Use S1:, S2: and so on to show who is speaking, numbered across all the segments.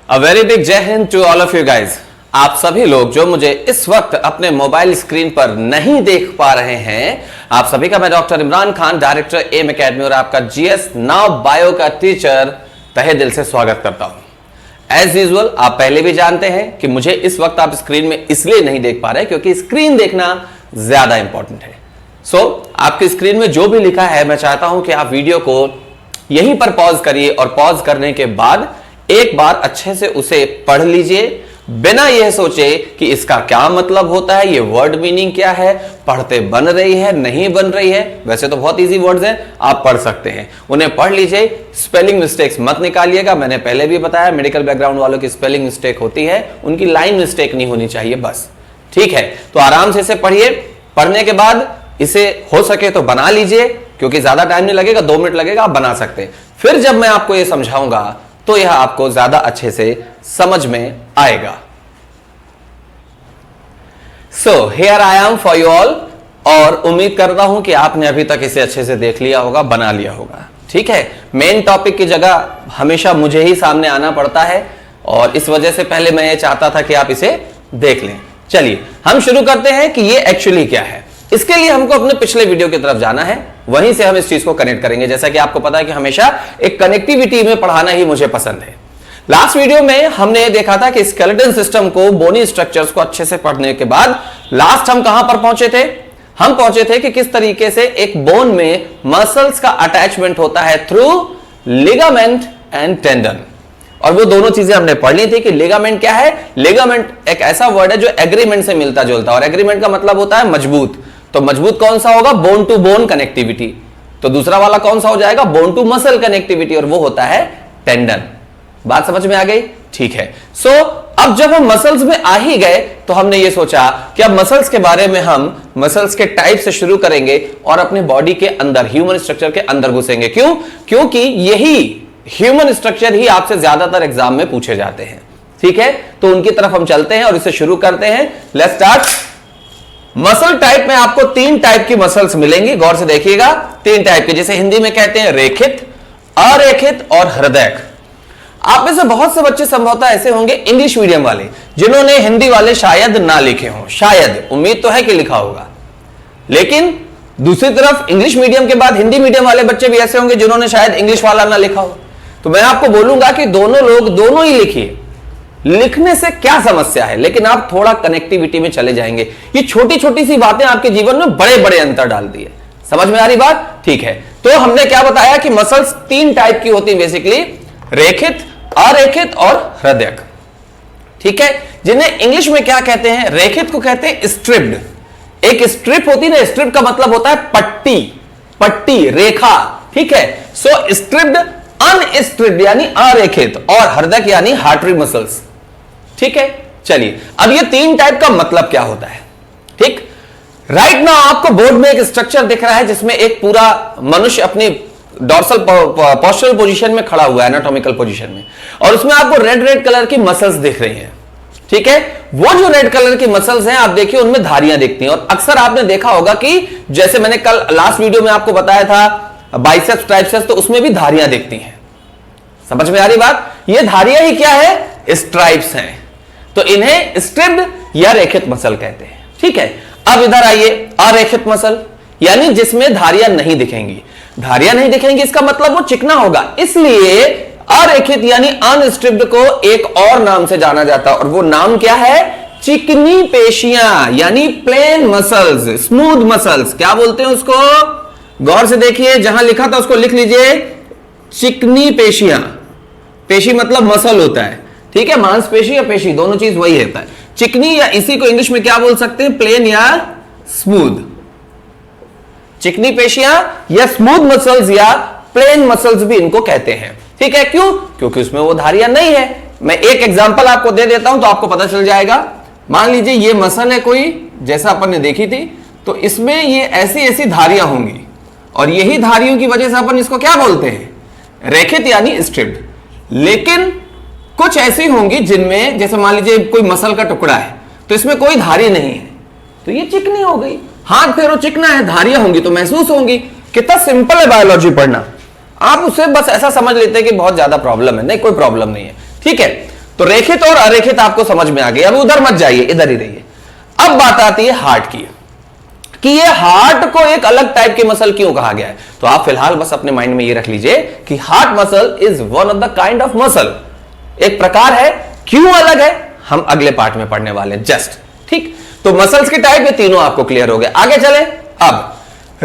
S1: अ very big जय हिंद to all of you guys. आप सभी लोग जो मुझे इस वक्त अपने मोबाइल स्क्रीन पर नहीं देख पा रहे हैं, आप सभी का मैं doctor Imran Khan, director M academy और आपका जीएस नाउ बायो का टीचर तहे दिल से स्वागत करता हूं। एज यूजुअल आप पहले भी जानते हैं कि मुझे इस वक्त आप स्क्रीन में इसलिए नहीं देख पा रहे क्योंकि स्क्रीन देखना ज्यादा इंपॉर्टेंट है। आपकी स्क्रीन में जो भी लिखा है मैं चाहता हूं कि आप वीडियो को यहीं पर पॉज करिए और पॉज करने के बाद एक बार अच्छे से उसे पढ़ लीजिए, बिना यह सोचे कि इसका क्या मतलब होता है, ये वर्ड मीनिंग क्या है, पढ़ते बन रही है नहीं बन रही है। वैसे तो बहुत इजी वर्ड्स हैं, आप पढ़ सकते हैं, उन्हें पढ़ लीजिए। स्पेलिंग मिस्टेक्स मत निकालिएगा, मैंने पहले भी बताया मेडिकल बैकग्राउंड वालों की स्पेलिंग मिस्टेक होती है, उनकी लाइन मिस्टेक नहीं होनी चाहिए बस, ठीक है। तो आराम से इसे पढ़िए, पढ़ने के बाद इसे हो सके तो बना लीजिए, क्योंकि ज्यादा टाइम नहीं लगेगा, 2 मिनट लगेगा, आप बना सकते हैं। फिर जब मैं आपको यह समझाऊंगा तो यह आपको ज्यादा अच्छे से समझ में आएगा। So here I am for you all, और उम्मीद करता हूं कि आपने अभी तक इसे अच्छे से देख लिया होगा, बना लिया होगा, ठीक है। मेन टॉपिक की जगह हमेशा मुझे ही सामने आना पड़ता है और इस वजह से पहले मैं ये चाहता था कि आप इसे देख लें। चलिए हम शुरू करते हैं कि ये एक्चुअली क्या है। इसके लिए हमको अपने पिछले वीडियो की तरफ जाना है, वहीं से हम इस चीज को कनेक्ट करेंगे। जैसा कि आपको पता है कि हमेशा एक कनेक्टिविटी में पढ़ाना ही मुझे पसंद है। लास्ट वीडियो में हमने देखा था कि स्केलेटन सिस्टम को, बोनी स्ट्रक्चर्स को अच्छे से पढ़ने के बाद लास्ट हम कहां पर पहुंचे थे? हम पहुंचे थे कि किस तरीके से एक बोन में मसल्स का अटैचमेंट होता है थ्रू लिगामेंट एंड टेंडन। और वो दोनों चीजें हमने पढ़ ली थी कि लिगामेंट क्या है। लिगामेंट एक ऐसा वर्ड है जो एग्रीमेंट से मिलता जुलता है, और एग्रीमेंट का मतलब होता है मजबूत। तो मजबूत कौन सा होगा? Bone to bone connectivity. तो दूसरा वाला कौन सा हो जाएगा? बोन टू मसल कनेक्टिविटी, और वो होता है टेंडन। बात समझ में आ गई? ठीक है। सो अब जब हम मसल्स में आ ही गए तो हमने ये सोचा कि अब मसल्स के बारे में हम मसल्स के टाइप से शुरू करेंगे और अपने बॉडी के अंदर, ह्यूमन स्ट्रक्चर के अंदर घुसेंगे। क्यों? क्योंकि यही ह्यूमन स्ट्रक्चर ही आपसे ज्यादातर एग्जाम में पूछे जाते हैं, ठीक है। तो उनकी तरफ हम चलते हैं और इसे शुरू करते हैं। Let's start. मसल टाइप में आपको 3 टाइप की मसल्स मिलेंगी, गौर से देखिएगा। 3 टाइप के, जिसे हिंदी में कहते हैं रेखित, अरेखित और हृदयक। आप में से बहुत से बच्चे संभवतः ऐसे होंगे इंग्लिश मीडियम वाले जिन्होंने हिंदी वाले शायद ना लिखे हों, शायद, उम्मीद तो है कि लिखा होगा। लेकिन दूसरी तरफ इंग्लिश मीडियम के बाद हिंदी मीडियम वाले बच्चे भी ऐसे होंगे जिन्होंने शायद इंग्लिश वाला ना लिखा हो। तो मैं आपको बोलूंगा कि दोनों लोग दोनों ही लिखिए, लिखने से क्या समस्या है, लेकिन आप थोड़ा कनेक्टिविटी में चले जाएंगे। ये छोटी छोटी सी बातें आपके जीवन में बड़े बड़े अंतर डाल दिए। समझ में आ रही बात? ठीक है। तो हमने क्या बताया कि मसल्स 3 टाइप की होती है बेसिकली, रेखित, अरेखित और हृदयक, ठीक है। जिन्हें इंग्लिश में क्या कहते हैं? रेखित को कहते हैं स्ट्रिप्ड। एक स्ट्रिप होती है ना, स्ट्रिप का मतलब होता है पट्टी, पट्टी, रेखा, ठीक है। सो स्ट्रिप्ड, अनस्ट्रिप्ड यानी अरेखित, और हृदयक यानी हार्टरी मसल्स, ठीक है। चलिए अब ये 3 टाइप का मतलब क्या होता है, ठीक। राइट नाउ आपको बोर्ड में एक स्ट्रक्चर दिख रहा है जिसमें एक पूरा मनुष्य अपनी डॉर्सल पोस्चरल पोजीशन में खड़ा हुआ है, एनाटॉमिकल पोजीशन में, और उसमें आपको रेड रेड कलर की मसल्स दिख रही हैं, ठीक है। वो जो रेड कलर की मसल्स हैं आप देखिए उनमें धारियां दिखती हैं। और अक्सर आपने देखा होगा कि जैसे मैंने कल लास्ट वीडियो में आपको बताया था बाइसेप्स ट्राइसेप्स, तो उसमें भी धारियां दिखती हैं। समझ में आ रही बात? ये धारियां ही क्या है? स्ट्राइप्स हैं। तो इन्हें स्ट्रिप्ड या रेखित मसल कहते हैं, ठीक है। अब इधर आइए, अरेखित मसल यानी जिसमें धारियां नहीं दिखेंगी। धारियां नहीं दिखेंगी इसका मतलब वो चिकना होगा, इसलिए अरेखित यानी अनस्ट्रिप्ड को एक और नाम से जाना जाता है, और वो नाम क्या है? चिकनी पेशियां यानी प्लेन मसल्स, स्मूथ मसल्स। क्या बोलते हैं उसको? गौर से देखिए, जहां लिखा था उसको लिख लीजिए, चिकनी पेशियां। पेशी मतलब मसल होता है, ठीक है। मांसपेशी या पेशी दोनों चीज वही होता है। चिकनी, या इसी को इंग्लिश में क्या बोल सकते हैं? प्लेन या स्मूथ। चिकनी पेशियां या स्मूथ मसल्स या प्लेन मसल्स भी इनको कहते हैं, ठीक है। क्यों? क्योंकि उसमें वो धारियां नहीं है। मैं एक एग्जांपल आपको दे देता हूं तो आपको पता चल जाएगा। मान लीजिए ये मसल है कोई, जैसा अपन ने देखी थी, तो इसमें ये ऐसी ऐसी धारियां होंगी, और यही धारियों की वजह से अपन इसको क्या बोलते हैं? रेखित यानी स्ट्रिप्ड। लेकिन कुछ ऐसी होंगी जिनमें, जैसे मान लीजिए कोई मसल का टुकड़ा है तो इसमें कोई धारी नहीं है, तो ये चिकनी हो गई। हाथ पैरों चिकना है, धारियां होंगी तो महसूस होंगी। कितना सिंपल है बायोलॉजी पढ़ना। आप उसे बस ऐसा समझ लेते हैं कि बहुत ज्यादा प्रॉब्लम है, नहीं कोई प्रॉब्लम नहीं है, ठीक है। तो रेखित और अरेखित आपको समझ में आ गई। अब उधर मत जाइए, इधर ही रहिए। अब बात आती है हार्ट की, कि ये हार्ट को एक अलग टाइप के मसल क्यों कहा गया है। तो आप फिलहाल बस अपने माइंड में ये रख लीजिए कि heart muscle is one of the kind of muscle, एक प्रकार है। क्यों अलग है हम अगले पार्ट में पढ़ने वाले हैं जस्ट, ठीक। तो मसल्स के टाइप ये तीनों आपको क्लियर हो गए। आगे चले। अब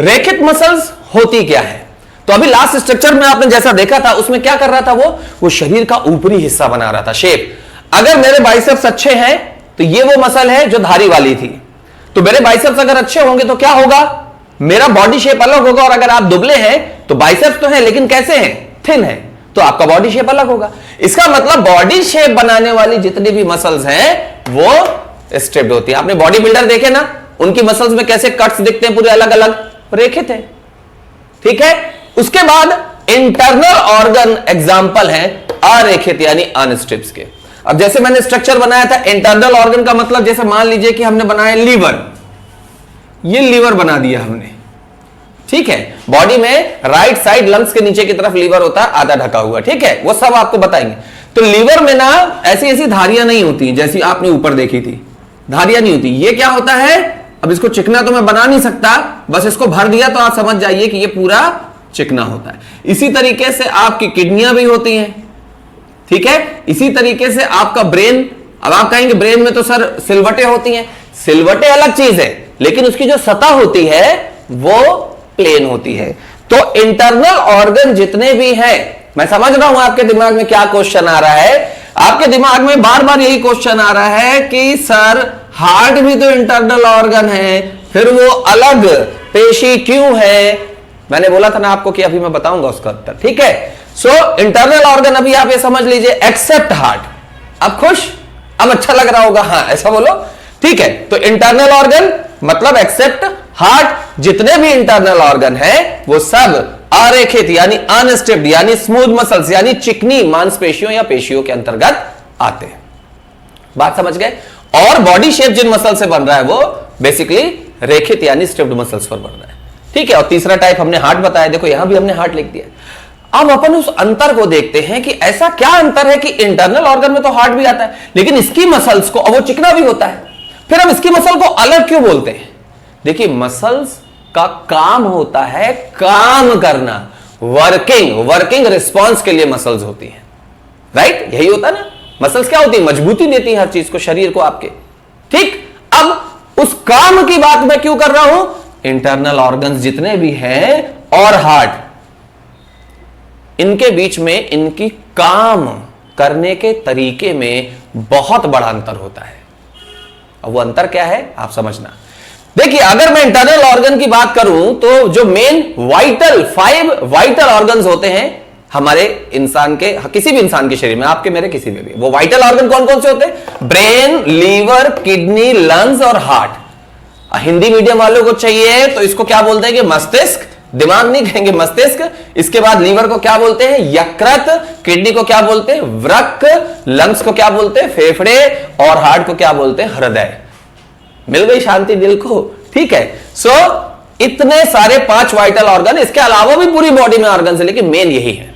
S1: रेखित मसल्स होती क्या है। तो अभी लास्ट स्ट्रक्चर में आपने जैसा देखा था उसमें क्या कर रहा था, वो शरीर का ऊपरी हिस्सा बना रहा था, शेप। अगर मेरे बाइसेप्स अच्छे हैं तो ये वो मसल है जो धारी वाली थी। तो मेरे बाइसेप्स अगर अच्छे होंगे तो क्या होगा, मेरा बॉडी शेप अलग होगा। और अगर आप दुबले हैं तो बाइसेप्स तो है लेकिन कैसे हैं, थिन है, तो आपका बॉडी शेप अलग होगा। इसका मतलब बॉडी शेप बनाने वाली जितनी भी मसल्स हैं वो स्ट्रेप्ड होती है। आपने बॉडी बिल्डर देखे ना, उनकी मसल्स में कैसे कट्स दिखते हैं, पूरे अलग अलग, रेखित है, ठीक है। उसके बाद इंटरनल ऑर्गन एग्जाम्पल है अरेखित यानी अनस्ट्रिप्स के। अब जैसे मैंने स्ट्रक्चर बनाया था, इंटरनल ऑर्गन का मतलब जैसे मान लीजिए कि हमने बनाया लीवर, ये लीवर बना दिया हमने, ठीक है। बॉडी में राइट साइड लंग्स के नीचे की तरफ लीवर होता है, आधा ढका हुआ, ठीक है, वो सब आपको बताएंगे। तो लीवर में ना ऐसी ऐसी धारियां नहीं होती जैसी आपने ऊपर देखी थी, धारियां नहीं होती। ये क्या होता है, अब इसको चिकना तो मैं बना नहीं सकता, बस इसको भर दिया तो आप समझ जाइए कि ये पूरा चिकना होता है। इसी तरीके से आपकी किडनियां भी होती हैं, ठीक है। इसी तरीके से आपका ब्रेन, अब आप कहेंगे ब्रेन में तो सर सिलवटें होती हैं, सिलवटें अलग चीज है, लेकिन उसकी जो सतह होती है वो प्लेन होती है। तो इंटरनल ऑर्गन जितने भी हैं, मैं समझ रहा हूं आपके दिमाग में क्या क्वेश्चन आ रहा है, आपके दिमाग में बार बार यही क्वेश्चन आ रहा है कि सर हार्ट भी तो इंटरनल ऑर्गन है, फिर वो अलग पेशी क्यों है। मैंने बोला था ना आपको कि अभी मैं बताऊंगा उसका उत्तर, ठीक है। सो इंटरनल ऑर्गन अभी आप ये समझ लीजिए एक्सेप्ट हार्ट। अब खुश, अब अच्छा लग रहा होगा, हाँ ऐसा बोलो, ठीक है। तो इंटरनल ऑर्गन मतलब एक्सेप्ट हार्ट, जितने भी इंटरनल ऑर्गन है वो सब अरेखित यानी अनस्ट्रिप्ड यानी स्मूथ मसल्स यानी चिकनी मांसपेशियों या पेशियों के अंतर्गत आते हैं। बात समझ गए। और बॉडी शेप जिन मसल से बन रहा है वो बेसिकली रेखित यानी स्ट्रिप्ड मसल्स पर बन रहा है, ठीक है। और तीसरा टाइप हमने हार्ट बताया, देखो यहां भी हमने हार्ट लिख दिया। अब अपन उस अंतर को देखते हैं कि ऐसा क्या अंतर है कि इंटरनल ऑर्गन में तो हार्ट भी आता है लेकिन इसकी मसल्स को, अब वो चिकना भी होता है, फिर हम इसकी मसल को अलग क्यों बोलते हैं। देखिए मसल्स का काम होता है काम करना, वर्किंग रिस्पॉन्स के लिए मसल्स होती है, राइट, यही होता है ना। मसल्स क्या होती है, मजबूती देती है हर चीज को, शरीर को आपके, ठीक। अब उस काम की बात मैं क्यों कर रहा हूं, इंटरनल ऑर्गन्स जितने भी हैं और हार्ट, इनके बीच में इनकी काम करने के तरीके में बहुत बड़ा अंतर होता है। अब वो अंतर क्या है आप समझना। देखिए अगर मैं इंटरनल ऑर्गन की बात करूं तो जो मेन वाइटल 5 वाइटल ऑर्गन्स होते हैं हमारे इंसान के, किसी भी इंसान के शरीर में, आपके मेरे किसी में भी, वो वाइटल ऑर्गन कौन कौन से होते हैं, ब्रेन, लीवर, किडनी, लंग्स और हार्ट। हिंदी मीडियम वालों को चाहिए तो इसको क्या बोलते हैं कि मस्तिष्क, दिमाग नहीं कहेंगे मस्तिष्क। इसके बाद लीवर को क्या बोलते हैं, यकृत, किडनी को क्या बोलते हैं, वृक्क, लंग्स को क्या बोलते हैं, फेफड़े, और हार्ट को क्या बोलते हैं, हृदय। मिल गई शांति दिल को, ठीक है। सो इतने सारे 5 वाइटल ऑर्गन, इसके अलावा भी पूरी बॉडी में ऑर्गन है लेकिन मेन यही है।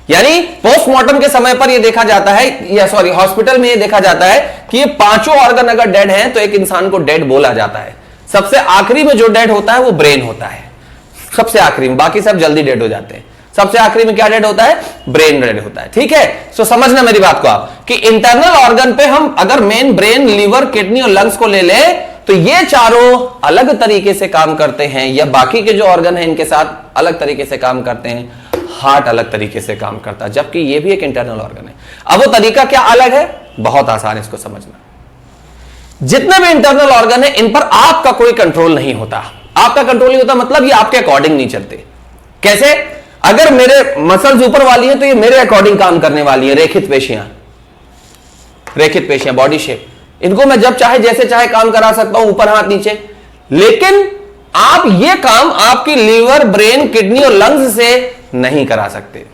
S1: यानी पोस्टमार्टम के समय पर यह देखा जाता है, या सॉरी हॉस्पिटल में यह देखा जाता है कि ये 5 ऑर्गन अगर डेड हैं तो एक इंसान को डेड बोला जाता है। सबसे आखिरी में जो डेड होता है वो ब्रेन होता है, सबसे आखिरी में, बाकी सब जल्दी डेड हो जाते हैं। सबसे आखिरी में क्या डेड होता है, ब्रेन डेड होता है, ठीक है। सो समझना मेरी बात को आप कि इंटरनल ऑर्गन पे हम अगर मेन ब्रेन, लीवर, किडनी और लंग्स को ले लें तो ये चारों अलग तरीके से काम करते हैं, या बाकी के जो ऑर्गन है इनके साथ अलग तरीके से काम करते हैं। हार्ट अलग तरीके से काम करता है जबकि ये भी एक इंटरनल ऑर्गन है। अब वो तरीका क्या अलग है, बहुत आसान है इसको समझना। जितने भी इंटरनल ऑर्गन है इन पर आपका कोई कंट्रोल नहीं होता। आपका कंट्रोल नहीं होता मतलब ये आपके अकॉर्डिंग नहीं चलते। कैसे, अगर मेरे मसल्स ऊपर वाली है तो ये मेरे अकॉर्डिंग काम करने वाली है। रेखित पेशियां बॉडी शेप, इनको मैं जब चाहे जैसे चाहे काम करा सकता हूं, ऊपर हाथ नीचे। लेकिन आप ये काम आपकी लीवर, ब्रेन, किडनी और लंग्स से नहीं करा सकते।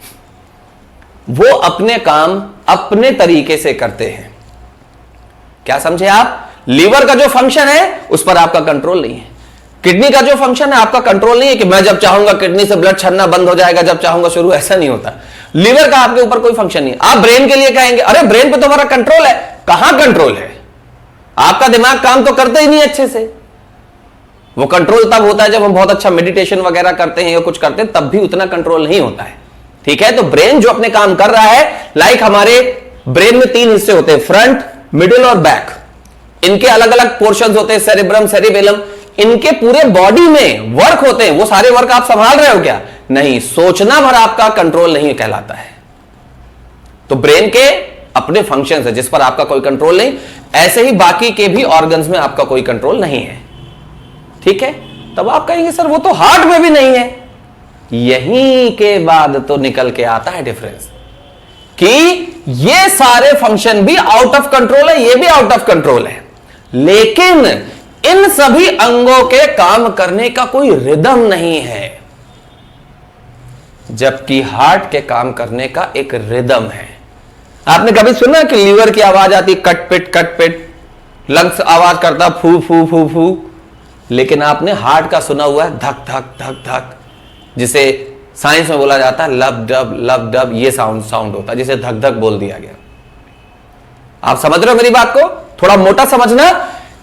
S1: वो अपने काम अपने तरीके से करते हैं। क्या समझे आप, लीवर का जो फंक्शन है उस पर आपका कंट्रोल नहीं है। किडनी का जो फंक्शन है आपका कंट्रोल नहीं है कि मैं जब चाहूंगा किडनी से ब्लड छन्ना बंद हो जाएगा, जब चाहूंगा शुरू, ऐसा नहीं होता। लीवर का आपके ऊपर कोई फंक्शन नहीं। आप ब्रेन के लिए कहेंगे अरे ब्रेन पे तो हमारा कंट्रोल है, कहां कंट्रोल है? आपका दिमाग काम तो करता ही नहीं अच्छे से। वो कंट्रोल तब होता है जब हम बहुत अच्छा मेडिटेशन वगैरह करते हैं या कुछ करते हैं, तब भी उतना कंट्रोल नहीं होता है। ठीक है, तो ब्रेन जो अपने काम कर रहा है, लाइक हमारे ब्रेन में 3 हिस्से होते हैं, फ्रंट, मिडिल और बैक। इनके अलग अलग पोर्शंस होते हैं, सेरेब्रम, सेरिबेलम, इनके पूरे बॉडी में वर्क होते हैं। वो सारे वर्क आप संभाल रहे हो क्या? नहीं, सोचना भर आपका कंट्रोल नहीं कहलाता है। तो ब्रेन के अपने फंक्शंस है जिस पर आपका कोई कंट्रोल नहीं, ऐसे ही बाकी के भी ऑर्गन्स में आपका कोई कंट्रोल नहीं है। ठीक है, तब आप कहेंगे सर वो तो हार्ट में भी नहीं है। यहीं के बाद तो निकल के आता है डिफरेंस कि ये सारे फंक्शन भी आउट ऑफ कंट्रोल है, ये भी आउट ऑफ कंट्रोल है, लेकिन इन सभी अंगों के काम करने का कोई रिदम नहीं है, जबकि हार्ट के काम करने का एक रिदम है। आपने कभी सुना कि लीवर की आवाज आती कट पिट कट पिट, लंग्स आवाज करता फू फू फू फू, लेकिन आपने हार्ट का सुना हुआ है धक धक धक धक, जिसे साइंस में बोला जाता है लब डब, ये साउंड होता है, जिसे धक धक बोल दिया गया। आप समझ रहे हो मेरी बात को? थोड़ा मोटा समझना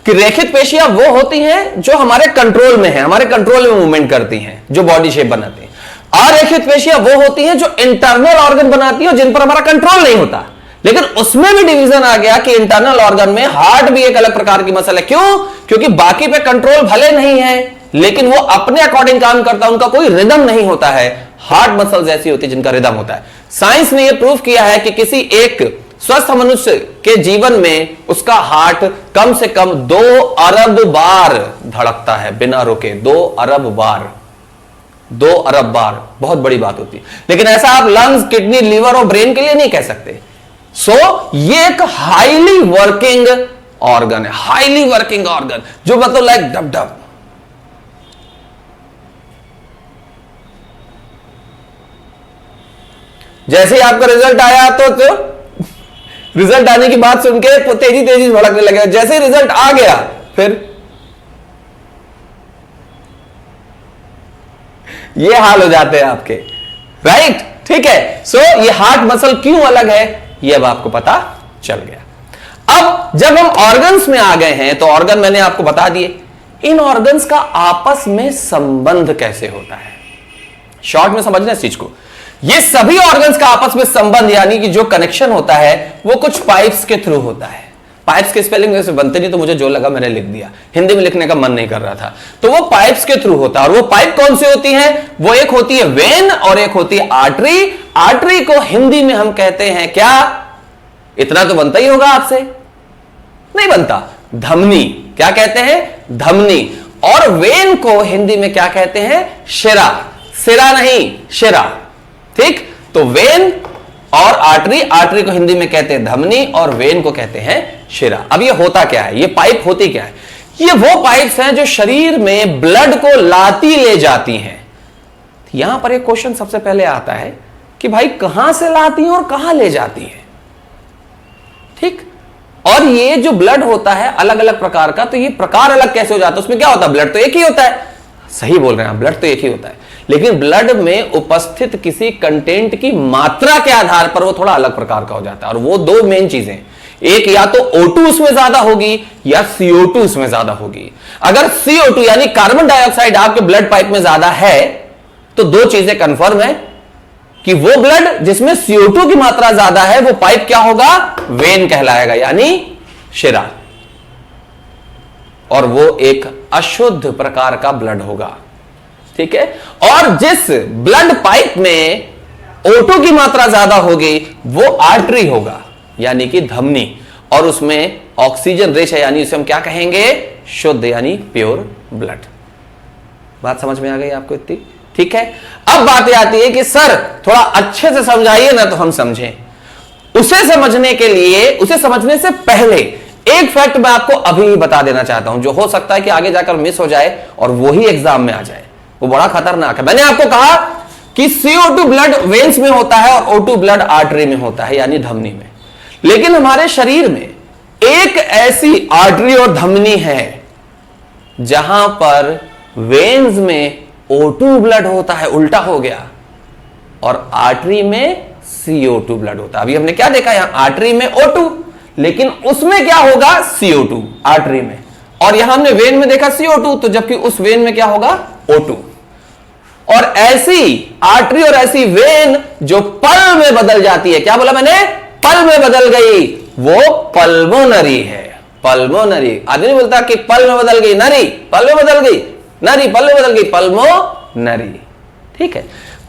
S1: कि रेखित पेशियां वो होती हैं जो हमारे कंट्रोल में है, हमारे कंट्रोल में मूवमेंट करती हैं, जो बॉडी शेप बनाती हैं। अरेखित पेशियां वो होती हैं जो इंटरनल ऑर्गन बनाती हैं, जिन पर हमारा कंट्रोल नहीं होता। लेकिन उसमें भी डिवीजन आ गया कि इंटरनल ऑर्गन में हार्ट भी एक अलग प्रकार की मसल है। क्यों? क्योंकि बाकी पे कंट्रोल भले नहीं है, लेकिन वो अपने अकॉर्डिंग काम करता है, उनका कोई रिदम नहीं होता है। हार्ट मसल्स ऐसी होती है जिनका रिदम होता है। साइंस ने यह प्रूव किया है कि किसी एक स्वस्थ मनुष्य के जीवन में उसका हार्ट कम से कम 2 अरब बार धड़कता है बिना रुके। 2 अरब बार, 2 अरब बार बहुत बड़ी बात होती है। लेकिन ऐसा आप लंग्स, किडनी, लीवर और ब्रेन के लिए नहीं कह सकते। ये एक हाईली वर्किंग ऑर्गन है, हाईली वर्किंग ऑर्गन, जो मतलब लाइक डब डब। जैसे ही आपका रिजल्ट आया तो रिजल्ट आने की बात सुन के तेजी तेजी भड़कने लगे। जैसे ही रिजल्ट आ गया फिर ये हाल हो जाते हैं आपके, राइट? ठीक है, ये हार्ट मसल क्यों अलग है ये अब आपको पता चल गया। अब जब हम ऑर्गन्स में आ गए हैं तो ऑर्गन मैंने आपको बता दिए, इन ऑर्गन्स का आपस में संबंध कैसे होता है। शॉर्ट में समझना इस चीज को, ये सभी ऑर्गन्स का आपस में संबंध यानी कि जो कनेक्शन होता है वो कुछ पाइप्स के थ्रू होता है। पाइप्स के स्पेलिंग वैसे बनते नहीं, तो मुझे जो लगा मैंने लिख दिया, हिंदी में लिखने का मन नहीं कर रहा था। तो वो पाइप्स के थ्रू होता है। और वो पाइप कौन सी होती है? वो एक होती है वेन और एक होती है आर्टरी। आर्टरी को हिंदी में हम कहते हैं क्या? इतना तो बनता ही होगा आपसे, नहीं बनता? धमनी। क्या कहते हैं? धमनी। और वेन को हिंदी में क्या कहते हैं? शिरा। सिरा नहीं, शिरा। ठीक, तो वेन और आर्टरी, आर्टरी को हिंदी में कहते हैं धमनी और वेन को कहते हैं शिरा। अब ये होता क्या है? ये पाइप होती क्या है? ये वो पाइप्स हैं जो शरीर में ब्लड को लाती ले जाती हैं। यहां पर एक क्वेश्चन सबसे पहले आता है कि भाई कहां से लाती हैं और कहां ले जाती हैं? ठीक, और ये जो ब्लड होता है अलग अलग प्रकार का, तो ये प्रकार अलग कैसे हो जाता है? उसमें क्या होता है? ब्लड तो एक ही होता है। सही बोल रहे हैं, ब्लड तो एक ही होता है, लेकिन ब्लड में उपस्थित किसी कंटेंट की मात्रा के आधार पर वो थोड़ा अलग प्रकार का हो जाता है। और वो 2 मेन चीजें, एक या तो O2 उसमें ज्यादा होगी या CO2 उसमें ज्यादा होगी। अगर CO2 यानी कार्बन डाइऑक्साइड आपके ब्लड पाइप में ज्यादा है तो 2 चीजें कंफर्म है कि वो ब्लड जिसमें CO2 की मात्रा ज्यादा है वो पाइप क्या होगा? वेन कहलाएगा, यानी शिरा। और वो एक अशुद्ध प्रकार का ब्लड होगा। ठीक है, और जिस ब्लड पाइप में O2 की मात्रा ज्यादा होगी वो आर्टरी होगा, यानी कि धमनी। और उसमें ऑक्सीजन रिच है, यानी उसे हम क्या कहेंगे? शुद्ध, यानी प्योर ब्लड। बात समझ में आ गई आपको इतनी? ठीक है, अब बात आती है कि सर थोड़ा अच्छे से समझाइए ना तो हम समझें। उसे समझने के लिए, उसे समझने से पहले एक फैक्ट मैं आपको अभी ही बता देना चाहता हूं, जो हो सकता है कि आगे जाकर मिस हो जाए और वही एग्जाम में आ जाए। वो बड़ा खतरनाक है। मैंने आपको कहा कि CO2 ब्लड वेन्स में होता है और O2 ब्लड आर्टरी में होता है, यानी धमनी में। लेकिन हमारे शरीर में एक ऐसी आर्टरी और धमनी है जहां पर वेन्स में O2 ब्लड होता है, उल्टा हो गया, और आर्टरी में CO2 ब्लड होता है। अभी हमने क्या देखा, यहां आर्टरी में O2, लेकिन उसमें क्या होगा, CO2 आर्टरी में, और यहां हमने वेन में देखा CO2, तो जबकि उस वेन में क्या होगा, O2। और ऐसी आर्टरी और ऐसी वेन जो पल में बदल जाती है, क्या बोला मैंने, पल में बदल गई, वो पल्मोनरी है। पल्मोनरी, आदमी बोलता कि पल में बदल गई, नरी पल में बदल गई, नरी पल में बदल गई, पल्मोनरी। ठीक है,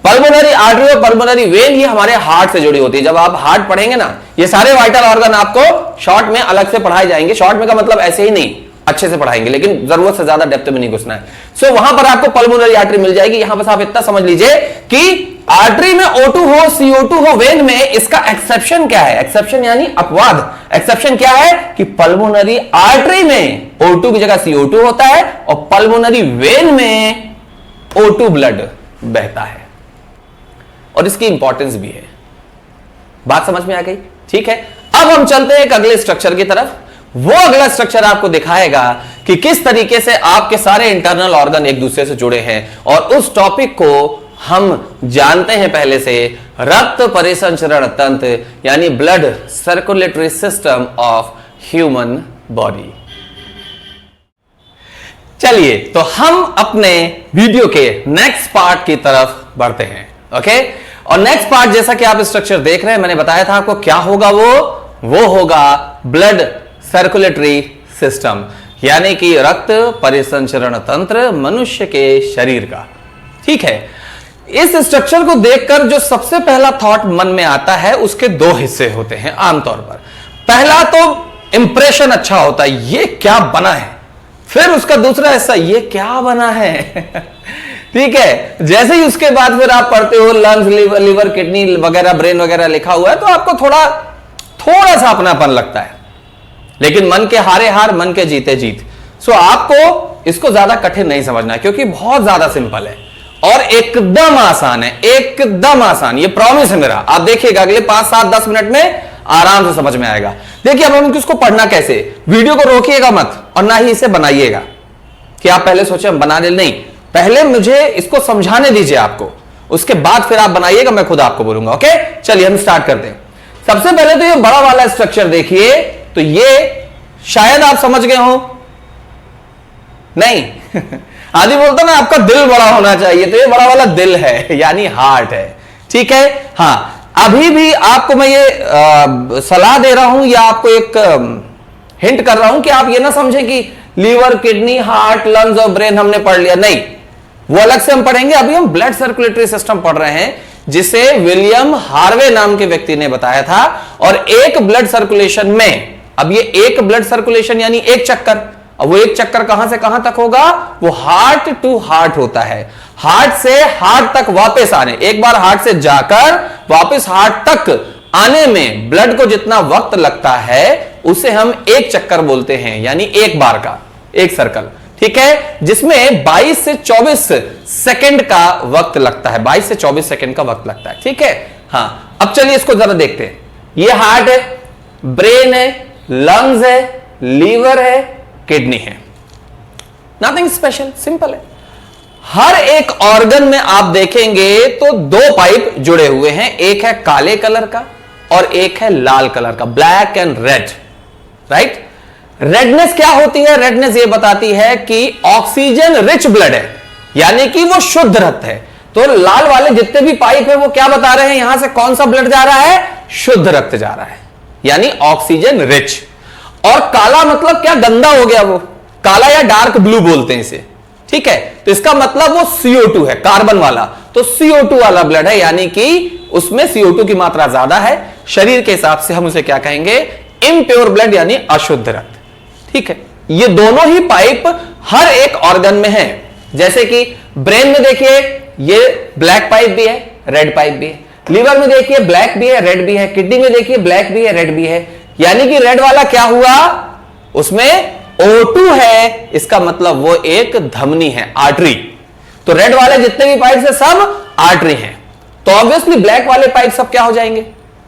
S1: पल्मोनरी आर्टरी और पल्मोनरी वेन ये हमारे हार्ट से जुड़ी होती है। जब आप हार्ट पढ़ेंगे ना, ये सारे वाइटल ऑर्गन आपको शॉर्ट में अलग से पढ़ाए जाएंगे। शॉर्ट में का मतलब ऐसे ही नहीं, अच्छे से पढ़ाएंगे, लेकिन जरूरत से ज्यादा डेप्थ में नहीं घुसना है। सो वहां पर आपको पल्मोनरी आर्टरी मिल जाएगी। यहां बस आप इतना समझ लीजिए कि आर्टरी में O2 हो, CO2 हो वेन में, इसका एक्सेप्शन क्या है, एक्सेप्शन यानी अपवाद। एक्सेप्शन क्या है कि पल्मोनरी आर्टरी में O2 की जगह CO2 होता है, और पल्मोनरी वेन में O2 ब्लड बहता है, और इसकी इंपॉर्टेंस भी है। बात समझ में आ गई? ठीक है, अब हम चलते हैं एक अगले स्ट्रक्चर की तरफ। वो अगला स्ट्रक्चर आपको दिखाएगा कि किस तरीके से आपके सारे इंटरनल ऑर्गन एक दूसरे से जुड़े हैं, और उस टॉपिक को हम जानते हैं पहले से, रक्त परिसंचरण तंत्र यानी blood circulatory system of human body. चलिए, तो हम अपने वीडियो के नेक्स्ट पार्ट की तरफ बढ़ते हैं। ओके, और नेक्स्ट पार्ट जैसा कि आप स्ट्रक्चर देख रहे हैं, मैंने बताया था आपको क्या होगा, वो होगा ब्लड सर्कुलेटरी सिस्टम, यानी कि रक्त परिसंचरण तंत्र मनुष्य के शरीर का। ठीक है, इस स्ट्रक्चर को देखकर जो सबसे पहला थॉट मन में आता है, उसके दो हिस्से होते हैं आमतौर पर। पहला तो इंप्रेशन अच्छा होता है, ये क्या बना है, फिर उसका दूसरा हिस्सा, ये क्या बना है। ठीक है, जैसे ही उसके बाद फिर आप पढ़ते हो लंग्स, लिवर, किडनी वगैरह, ब्रेन वगैरह लिखा हुआ है, तो आपको थोड़ा सा अपनापन लगता है। लेकिन मन के हारे हार, मन के जीते जीत। सो आपको इसको ज्यादा कठिन नहीं समझना है, क्योंकि बहुत ज्यादा सिंपल है और एकदम आसान है, एकदम आसान। ये प्रॉमिस है मेरा। आप देखिएगा अगले 5, 7, 10 मिनट में आराम से समझ में आएगा। देखिए, अब हम इसको पढ़ना कैसे, वीडियो को रोकिएगा मत, और ना ही इसे बनाइएगा कि आप पहले सोचे हम बना ले, नहीं, पहले मुझे इसको समझाने दीजिए आपको, उसके बाद फिर आप बनाइएगा, मैं खुद आपको बोलूंगा। ओके, चलिए हम स्टार्ट करते हैं। सबसे पहले तो ये बड़ा वाला स्ट्रक्चर देखिए, तो ये शायद आप समझ गए हो, नहीं। आदि बोलता ना आपका दिल बड़ा होना चाहिए, तो ये बड़ा वाला दिल है, यानी हार्ट है। ठीक है, हाँ, अभी भी आपको मैं ये सलाह दे रहा हूं, या आपको एक हिंट कर रहा हूं कि आप ये ना समझें कि लीवर, किडनी, हार्ट, लंग्स और ब्रेन हमने पढ़ लिया, नहीं, वो अलग से हम पढ़ेंगे। अभी हम ब्लड सर्कुलेटरी सिस्टम पढ़ रहे हैं, जिसे विलियम हार्वे नाम के व्यक्ति ने बताया था। और एक ब्लड सर्कुलेशन में, अब ये एक ब्लड सर्कुलेशन यानी एक चक्कर, अब वो एक चक्कर कहां से कहां तक होगा, वो हार्ट टू हार्ट होता है। हार्ट से हार्ट तक वापस आने, एक बार हार्ट से जाकर वापस हार्ट तक आने में ब्लड को जितना वक्त लगता है, उसे हम एक चक्कर बोलते हैं, यानी एक बार का एक सर्कल। ठीक है, जिसमें 22 से 24 सेकंड का वक्त लगता है, 22 से 24 सेकंड का वक्त लगता है। ठीक है, हाँ, अब चलिए इसको जरा देखते हैं। ये हार्ट है, ब्रेन है, लंग्स है, लीवर है, किडनी है, नथिंग स्पेशल, सिंपल है। हर एक ऑर्गन में आप देखेंगे तो दो पाइप जुड़े हुए हैं, एक है काले कलर का और एक है लाल कलर का, black and red, right. Redness क्या होती है, रेडनेस ये बताती है कि ऑक्सीजन रिच ब्लड है, यानी कि वो शुद्ध रक्त है। तो लाल वाले जितने भी पाइप है वो क्या बता रहे हैं, यहां से कौन सा ब्लड जा रहा है, शुद्ध रक्त जा रहा है, यानी ऑक्सीजन रिच। और काला मतलब क्या, गंदा हो गया, वो काला या डार्क ब्लू बोलते हैं इसे। ठीक है, तो इसका मतलब वो CO2 है, कार्बन वाला, तो CO2 वाला ब्लड है, यानी कि उसमें CO2 की मात्रा ज्यादा है। शरीर के हिसाब से हम उसे क्या कहेंगे, इम्प्योर ब्लड, यानी अशुद्ध रक्त। ठीक है, ये दोनों ही पाइप हर एक ऑर्गन में है। जैसे कि ब्रेन में देखिए, ये ब्लैक पाइप भी है, रेड पाइप भी है। लीवर में देखिए ब्लैक भी है, रेड भी है। किडनी में देखिए ब्लैक भी है, रेड भी है। यानी कि रेड वाला क्या हुआ, उसमें O2 है, इसका मतलब वो एक धमनी है, आर्टरी। तो रेड वाले जितने भी पाइप है सब आर्टरी हैं। तो ऑब्वियसली ब्लैक वाले पाइप सब क्या हो जाएंगे,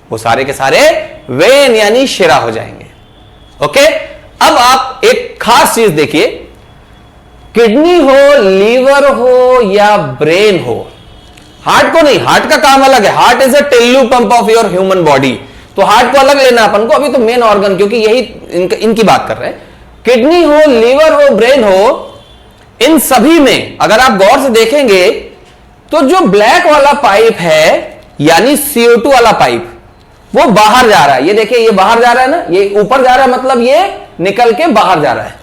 S1: वो सारे के सारे वेन यानी शिरा हो जाएंगे। ओके, अब आप एक खास चीज देखिए किडनी हो, लीवर हो या ब्रेन हो, हार्ट को नहीं, हार्ट का काम अलग है, heart is a Tillu pump of your human body, तो हार्ट को अलग लेना अपन को, अभी तो मेन ऑर्गन, क्योंकि यही इनकी बात कर रहे हैं। किडनी हो, लीवर हो, ब्रेन हो, इन सभी में अगर आप गौर से देखेंगे तो जो ब्लैक वाला पाइप है यानी CO2 वाला पाइप वो बाहर जा रहा है। ये देखिए, ये बाहर जा रहा है ना, ये ऊपर जा रहा है, मतलब ये निकल के बाहर जा रहा है।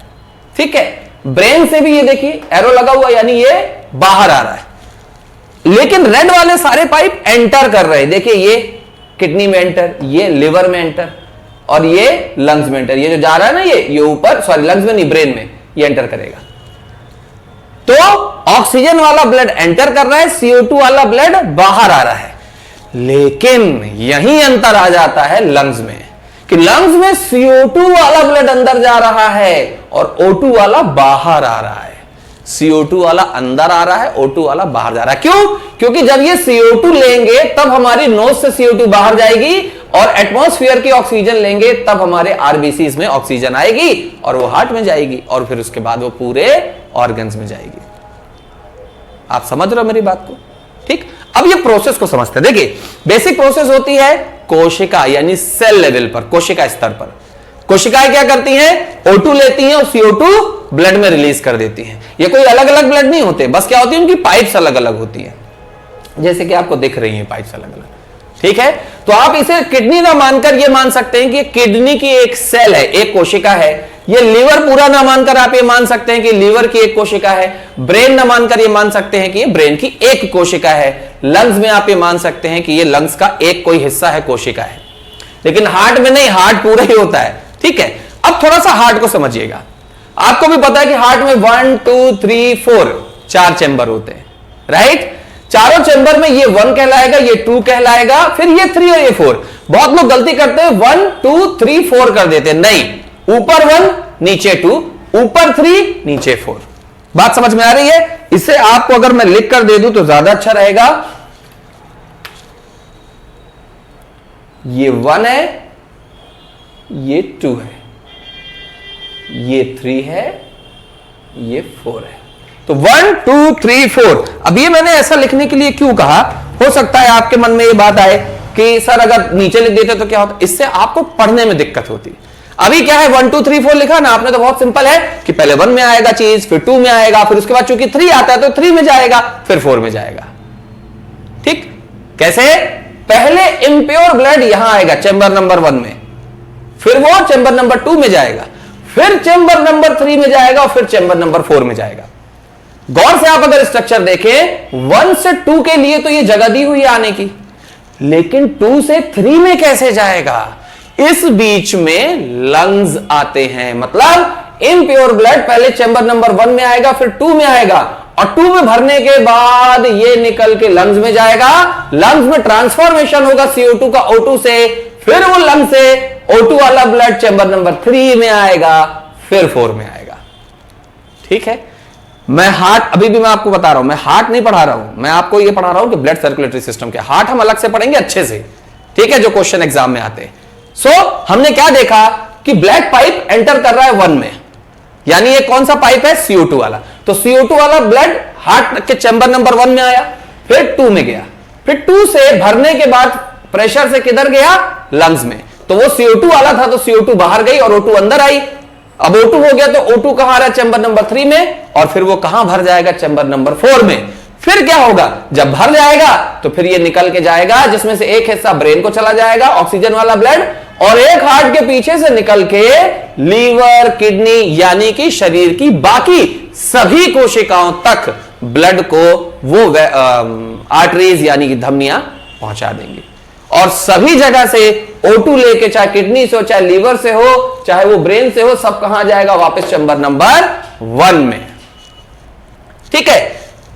S1: ठीक है, ब्रेन से भी ये देखिए एरो लगा हुआ, यानी ये बाहर आ रहा है। लेकिन रेड वाले सारे पाइप एंटर कर रहे हैं। देखिए, ये किडनी में एंटर, ये लिवर में एंटर और ये लंग्स में एंटर। ये जो जा रहा है ना, ये ऊपर, सॉरी लंग्स में नहीं, ब्रेन में ये एंटर करेगा। तो ऑक्सीजन वाला ब्लड एंटर कर रहा है, CO2 वाला ब्लड बाहर आ रहा है। लेकिन यही अंतर आ जाता है लंग्स में, कि लंग्स में CO2 वाला ब्लड अंदर जा रहा है और O2 वाला बाहर आ रहा है। CO2 वाला अंदर आ रहा है, O2 वाला बाहर जा रहा है। क्यों? क्योंकि जब ये CO2 लेंगे तब हमारी नोज से CO2 बाहर जाएगी, और एटमॉस्फेयर की ऑक्सीजन लेंगे तब हमारे RBCs में ऑक्सीजन आएगी और वो हार्ट में जाएगी, और फिर उसके बाद वो पूरे ऑर्गन्स में जाएगी। आप समझ रहे हो मेरी बात को? ठीक, अब ये प्रोसेस को समझते हैं। देखिए, बेसिक प्रोसेस होती है कोशिका यानी सेल लेवल पर, कोशिका स्तर पर। कोशिकाएं क्या करती हैं? O2 लेती हैं और CO2 ब्लड में रिलीज कर देती हैं। ये कोई अलग अलग ब्लड नहीं होते, बस क्या होती है, उनकी पाइप्स अलग अलग होती हैं, जैसे कि आपको दिख रही हैं पाइप्स अलग अलग। ठीक है, तो आप इसे किडनी ना मानकर ये मान सकते हैं कि किडनी की एक सेल है, एक कोशिका है। ये लीवर पूरा ना मानकर आप ये मान सकते हैं कि लीवर की एक कोशिका है। ब्रेन ना मानकर ये मान सकते हैं कि ये ब्रेन की एक कोशिका है। लंग्स में आप ये मान सकते हैं कि ये लंग्स का एक कोई हिस्सा है, कोशिका है। लेकिन हार्ट में नहीं, हार्ट पूरा ही होता है। ठीक है, अब थोड़ा सा हार्ट को समझिएगा। आपको भी पता है कि हार्ट में 1 2 3 4 4 चैम्बर होते हैं, राइट? चारों चैम्बर में ये 1 कहलाएगा, ये 2 कहलाएगा, फिर ये 3 और ये 4। बहुत लोग गलती करते हैं, 1 2 3 4 कर देते हैं। नहीं, ऊपर 1 नीचे 2, ऊपर 3 नीचे 4। बात समझ में आ रही है? इसे आपको अगर मैं लिख कर दे दूं तो ज्यादा अच्छा रहेगा। ये 1 है, ये 2 है, ये 3 है, ये 4 है। तो 1 2 3 4। अब ये मैंने ऐसा लिखने के लिए क्यों कहा? हो सकता है आपके मन में ये बात आए कि सर अगर नीचे लिख देते तो क्या होता? इससे आपको पढ़ने में दिक्कत होती। अभी क्या है, 1 2 3 4 लिखा ना आपने, तो बहुत सिंपल है कि पहले 1 में आएगा चीज, फिर 2 में आएगा, फिर उसके बाद चूंकि 3 आता है तो 3 में जाएगा, फिर 4 में जाएगा। ठीक, कैसे? पहले इम्प्योर ब्लड यहां आएगा चैम्बर नंबर 1 में, फिर वो चैम्बर नंबर 2 में जाएगा, फिर चैम्बर नंबर 3 में जाएगा और फिर चैम्बर नंबर 4 में जाएगा। गौर से आप अगर स्ट्रक्चर देखें, 1 से 2 के लिए तो ये जगह दी हुई है आने की, लेकिन 2 से 3 में कैसे जाएगा? इस बीच में लंग्स आते हैं। मतलब इम्प्योर ब्लड पहले चैम्बर नंबर 1 में आएगा, फिर 2 में आएगा, और 2 में भरने के बाद ये निकल के लंग्स में जाएगा। लंग्स में ट्रांसफॉर्मेशन होगा CO2 का O2 से, फिर वो लंग से O2 वाला ब्लड चैम्बर नंबर 3 में आएगा, फिर 4 में आएगा। ठीक है, मैं हार्ट, अभी भी मैं आपको बता रहा हूं, मैं हार्ट नहीं पढ़ा रहा हूं, मैं आपको ये पढ़ा रहा हूं कि ब्लड सर्कुलेटरी सिस्टम क्या। हार्ट हम अलग से पढ़ेंगे अच्छे से, ठीक है, जो क्वेश्चन एग्जाम में आते हैं। सो हमने क्या देखा कि ब्लैक पाइप एंटर कर रहा है 1 में, यानी ये कौन सा पाइप है? CO2 वाला। तो CO2 वाला ब्लड हार्ट के चैम्बर नंबर 1 में आया, फिर 2 में गया, फिर 2 से भरने के बाद प्रेशर से किधर गया? लंग्स में। तो वो CO2 वाला था, तो CO2 बाहर गई और O2 अंदर आई। अब O2 हो गया तो O2 कहां आ रहा है? चैम्बर नंबर 3 में, और फिर वो कहां भर जाएगा? चैम्बर नंबर 4 में। फिर क्या होगा? जब भर जाएगा तो फिर ये निकल के जाएगा, जिसमें से एक हिस्सा ब्रेन को चला जाएगा ऑक्सीजन वाला ब्लड, और एक हार्ट के पीछे से निकल के लीवर, किडनी, यानी कि शरीर की बाकी सभी कोशिकाओं तक ब्लड को वो आर्टरीज यानी कि धमनियां पहुंचा देंगी, और सभी जगह से O2 लेके, चाहे किडनी से हो, चाहे लीवर से हो, चाहे वो ब्रेन से हो, सब कहां जाएगा? वापस चैम्बर नंबर 1 में। ठीक है,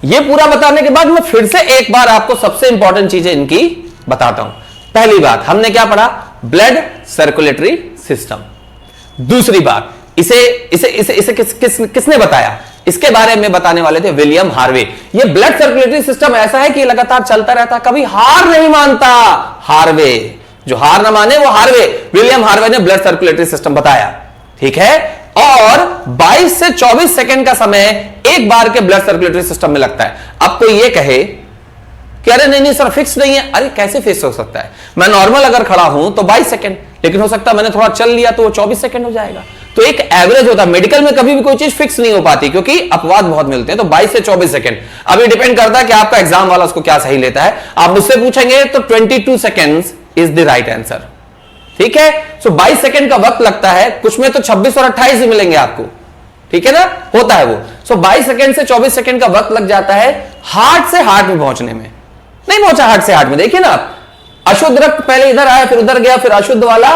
S1: ये पूरा बताने के बाद मैं फिर से एक बार आपको सबसे इंपॉर्टेंट चीजें इनकी बताता हूं। पहली बात हमने क्या पढ़ा? Blood circulatory system. दूसरी बात, इसे किसने बताया? इसके बारे में बताने वाले थे विलियम हार्वे। ये ब्लड सर्कुलेटरी सिस्टम ऐसा है कि लगातार चलता रहता, कभी हार नहीं मानता। हार्वे, जो हार ना माने वो हार्वे, विलियम हार्वे ने ब्लड सर्कुलेटरी सिस्टम बताया। ठीक है, और 22 से 24 सेकंड का समय एक बार के ब्लड सर्कुलेटरी सिस्टम में लगता है। अब कोई ये कहे कि अरे नहीं नहीं सर फिक्स नहीं है, अरे कैसे फिक्स हो सकता है? मैं नॉर्मल अगर खड़ा हूं तो 22 सेकंड, लेकिन हो सकता है मैंने थोड़ा चल लिया तो वो 24 सेकंड हो जाएगा। तो एक एवरेज होता है, मेडिकल में कभी भी कोई चीज फिक्स नहीं हो पाती क्योंकि अपवाद बहुत मिलते हैं। तो 22 से 24 सेकंड, अभी डिपेंड करता है कि आपका एग्जाम वाला उसको क्या सही लेता है। आप मुझसे पूछेंगे तो 22 seconds is the right answer, ठीक है। सो 22 सेकंड का वक्त लगता है, कुछ में तो 26 और 28 भी मिलेंगे आपको, ठीक है ना, होता है वो। सो 22 सेकंड से 24 सेकंड का वक्त लग जाता है हार्ट से हार्ट में पहुंचने में। नहीं पहुंचा हार्ट से हार्ट में, देखिए ना आप, अशुद्ध रक्त पहले इधर आया, फिर उधर गया, फिर अशुद्ध वाला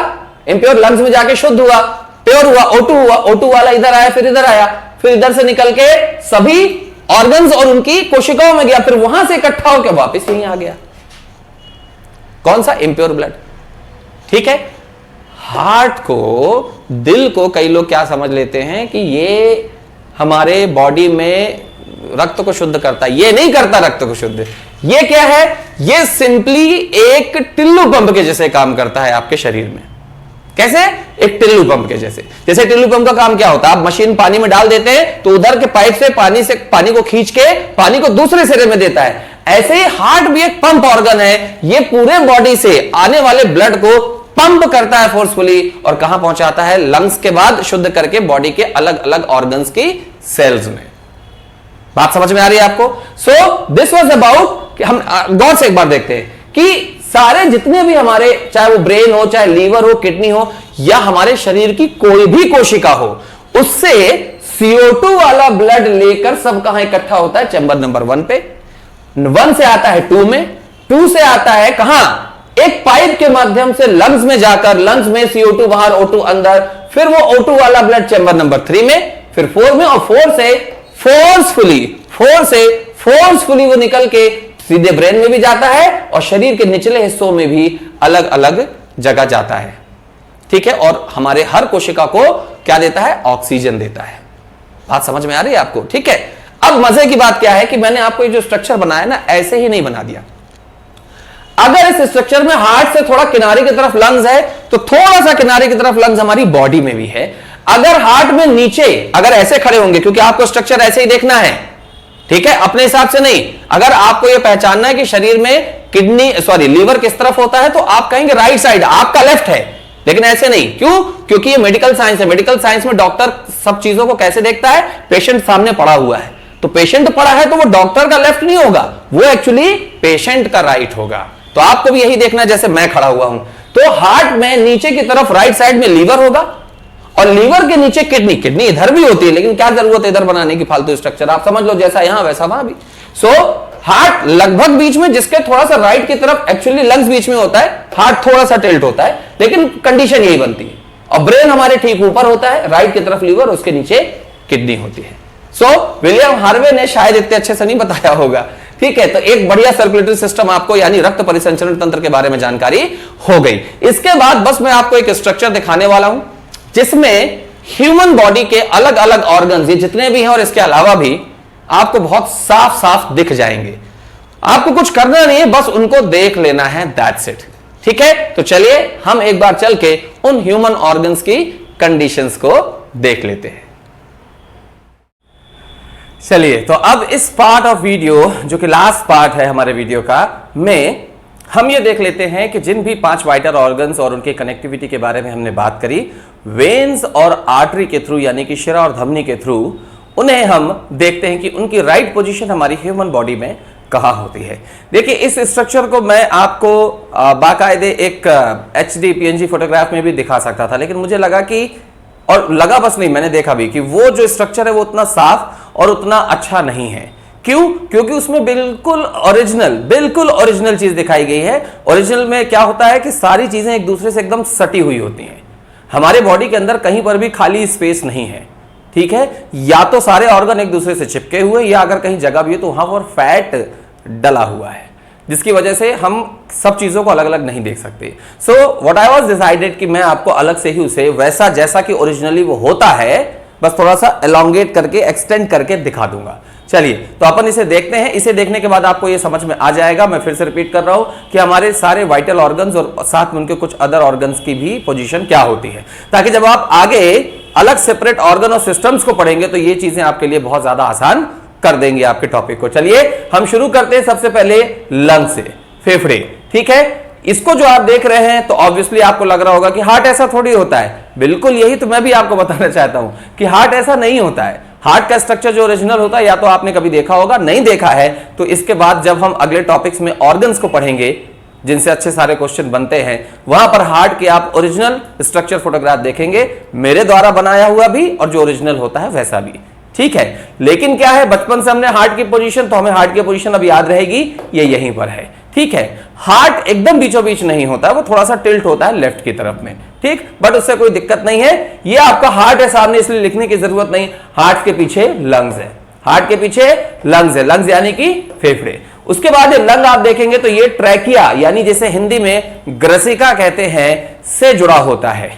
S1: इम्प्योर लंग्स में जाके शुद्ध हुआ, प्योर हुआ, O2 हुआ, O2 वाला इधर आया, फिर इधर आया, फिर इधर से निकल के सभी ऑर्गन्स और उनकी कोशिकाओं में गया, फिर वहां से इकट्ठा होकर वापस यहीं आ गया। कौन सा? इम्प्योर ब्लड, ठीक है। हार्ट को, दिल को कई लोग क्या समझ लेते हैं कि ये हमारे बॉडी में रक्त को शुद्ध करता है। ये नहीं करता रक्त को शुद्ध। ये क्या है? ये सिंपली एक टिल्लू पंप के जैसे काम करता है आपके शरीर में। कैसे? एक टिल्लू पंप के जैसे। जैसे टिल्लू पंप का काम क्या होता है? आप मशीन पानी में डाल देते हैं तो उधर के पाइप से पानी को खींच के पानी को दूसरे सिरे में देता है। ऐसे ही हार्ट भी एक पंप ऑर्गन है। ये पूरे बॉडी से आने वाले ब्लड को पंप करता है फोर्सफुली और कहां पहुंचाता है? लंग्स के बाद शुद्ध करके बॉडी के अलग अलग ऑर्गन्स की सेल्स में। बात समझ में आ रही है आपको? सो दिस वाज अबाउट, हम गौर से एक बार देखते हैं कि सारे जितने भी हमारे, चाहे वो ब्रेन हो, चाहे लीवर हो, किडनी हो, या हमारे शरीर की कोई भी कोशिका हो, उससे CO2 वाला ब्लड लेकर सब कहां इकट्ठा होता है? चैम्बर नंबर 1 पे। 1 से आता है 2 में, 2 से आता है कहां? एक पाइप के माध्यम से लंग्स में जाकर, लंग्स में CO2 बाहर, O2 अंदर, फिर वो O2 वाला ब्लड चैम्बर नंबर 3 में, फिर 4 में, और 4 से फोर्सफुली वो निकल के सीधे ब्रेन में भी जाता है और शरीर के निचले हिस्सों में भी अलग अलग जगह जाता है, ठीक है। और हमारे हर कोशिका को क्या देता है? ऑक्सीजन देता है। बात समझ में आ रही है आपको? ठीक है। अब मजे की बात क्या है कि मैंने आपको ये जो स्ट्रक्चर बनाया ना, ऐसे ही नहीं बना दिया। अगर इस स्ट्रक्चर में हार्ट से थोड़ा किनारे की तरफ लंग्स है तो थोड़ा सा किनारे की तरफ लंग्स हमारी बॉडी में भी है। अगर हार्ट में नीचे, अगर ऐसे खड़े होंगे, क्योंकि आपको स्ट्रक्चर ऐसे ही देखना है, ठीक है, अपने हिसाब से नहीं। अगर आपको यह पहचानना है कि शरीर में लीवर किस तरफ होता है, तो आप कहेंगे राइट साइड, आपका लेफ्ट है, लेकिन ऐसे नहीं। क्यों? क्योंकि ये मेडिकल साइंस है। मेडिकल साइंस में डॉक्टर सब चीजों को कैसे देखता है? पेशेंट सामने पड़ा हुआ है, तो पेशेंट पड़ा है तो वो डॉक्टर का लेफ्ट नहीं होगा, वो एक्चुअली पेशेंट का राइट होगा। तो आपको भी यही देखना है, जैसे मैं खड़ा हुआ हूं, तो हार्ट में नीचे की तरफ राइट साइड में लीवर होगा और लीवर के नीचे किडनी। किडनी इधर भी होती है, लेकिन क्या जरूरत है इधर बनाने की फालतू स्ट्रक्चर? आप समझ लो, जैसा यहां वैसा वहां भी। सो हार्ट लगभग बीच में, जिसके थोड़ा सा राइट की तरफ एक्चुअली लंग्स बीच में होता है, हार्ट थोड़ा सा टिल्ट होता है, लेकिन कंडीशन यही बनती है। और ब्रेन हमारे ठीक ऊपर होता है, राइट की तरफ लीवर, उसके नीचे किडनी होती है। सो विलियम हार्वे ने शायद इतने अच्छे से नहीं बताया होगा, ठीक है। तो एक बढ़िया सर्कुलेटरी सिस्टम आपको, यानी रक्त परिसंचरण तंत्र के बारे में जानकारी हो गई। इसके बाद बस मैं आपको एक स्ट्रक्चर दिखाने वाला हूं जिसमें ह्यूमन बॉडी के अलग अलग ऑर्गन्स, ये जितने भी हैं और इसके अलावा भी, आपको बहुत साफ साफ दिख जाएंगे। आपको कुछ करना नहीं है, बस उनको देख लेना है, दैट्स इट, ठीक है। तो चलिए हम एक बार चल के उन ह्यूमन ऑर्गन्स की कंडीशंस को देख लेते हैं। चलिए, तो अब इस पार्ट ऑफ वीडियो, जो कि लास्ट पार्ट है हमारे वीडियो का, में हम ये देख लेते हैं कि जिन भी 5 वाइटल ऑर्गन्स और उनके कनेक्टिविटी के बारे में हमने बात करी, वेन्स और आर्टरी के थ्रू, यानी कि शिरा और धमनी के थ्रू, उन्हें हम देखते हैं कि उनकी राइट पोजीशन हमारी ह्यूमन बॉडी में कहाँ होती है। देखिए, इस स्ट्रक्चर को मैं आपको बाकायदे एक HD PNG फोटोग्राफ में भी दिखा सकता था, लेकिन मुझे लगा कि, और लगा बस नहीं, मैंने देखा भी कि वो जो स्ट्रक्चर है वो उतना साफ और उतना अच्छा नहीं है। क्यों? क्योंकि उसमें बिल्कुल ओरिजिनल चीज दिखाई गई है। ओरिजिनल में क्या होता है कि सारी चीजें एक दूसरे से एकदम सटी हुई होती हैं। हमारे बॉडी के अंदर कहीं पर भी खाली स्पेस नहीं है, ठीक है। या तो सारे ऑर्गन एक दूसरे से चिपके हुए, या अगर कहीं जगह भी है तो वहां पर फैट डला हुआ है, जिसकी वजह से हम सब चीजों को अलग अलग नहीं देख सकते। So what I was decided कि मैं आपको अलग से ही उसे वैसा जैसा कि ओरिजिनली वो होता है, बस थोड़ा सा एलोंगेट करके, एक्सटेंड करके दिखा दूंगा। चलिए, तो अपन इसे देखते हैं। इसे देखने के बाद आपको ये समझ में आ जाएगा, मैं फिर से रिपीट कर रहा हूं, कि हमारे सारे वाइटल ऑर्गन्स और साथ में उनके कुछ अदर ऑर्गन्स की भी पोजीशन क्या होती है, ताकि जब आप आगे अलग सेपरेट ऑर्गन और सिस्टम्स को पढ़ेंगे तो ये चीजें आपके लिए बहुत ज्यादा आसान कर देंगे आपके टॉपिक को। चलिए हम शुरू करते हैं सबसे पहले लंग से, फेफड़े। ठीक है, इसको जो आप देख रहे हैं तो ऑब्वियसली आपको लग रहा होगा कि हार्ट ऐसा थोड़ी होता है। बिल्कुल यही तो मैं भी आपको बताना चाहता हूं कि हार्ट ऐसा नहीं होता है। हार्ट का स्ट्रक्चर जो ओरिजिनल होता है या तो आपने कभी देखा होगा, नहीं देखा है तो इसके बाद जब हम अगले टॉपिक्स में ऑर्गन्स को पढ़ेंगे जिनसे अच्छे सारे क्वेश्चन बनते हैं, वहां पर हार्ट के आप ओरिजिनल स्ट्रक्चर फोटोग्राफ देखेंगे, मेरे द्वारा बनाया हुआ भी और जो ओरिजिनल होता है वैसा भी। ठीक है, लेकिन क्या है, बचपन से हमने हार्ट की पोजीशन, तो हमें हार्ट की पोजीशन अब याद रहेगी, ये यहीं पर है। ठीक है, हार्ट एकदम बीचों बीच नहीं होता है, वो थोड़ा सा टिल्ट होता है लेफ्ट की तरफ में। ठीक, बट उससे कोई दिक्कत नहीं है। ये आपका हार्ट है सामने, इसलिए लिखने की जरूरत नहीं। हार्ट के पीछे लंग्स है, हार्ट के पीछे लंग्स है, लंग्स यानी कि फेफड़े। उसके बाद लंग आप देखेंगे तो ये ट्रैकिया यानी जिसे हिंदी में ग्रसिका कहते हैं से जुड़ा होता है।